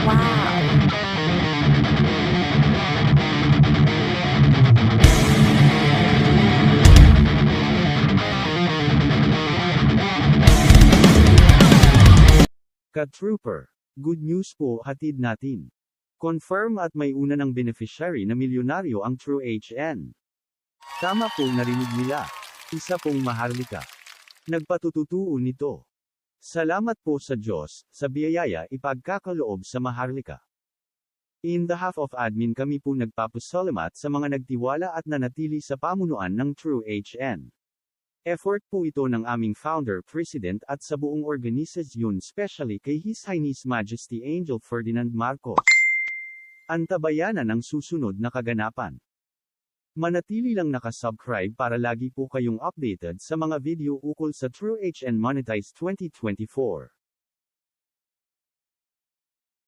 Wow! Ka-trooper, good news po hatid natin. Confirm at may una ng beneficiary na milyonaryo ang True HN. Tama po narinig nila. Isa pong Maharlika. Nagpatututuo nito. Salamat po sa Diyos, sa biyaya ipagkakaloob sa Maharlika. In the half of admin kami po nagpapasalamat sa mga nagtiwala at nanatili sa pamunuan ng True HN. Effort po ito ng aming founder, president at sa buong organisasyon, especially kay His Highness Majesty Angel Ferdinand Marcos. Antabayanan ang susunod na kaganapan. Manatili lang nakasubscribe para lagi po kayong updated sa mga video ukol sa True HN Monetize 2024.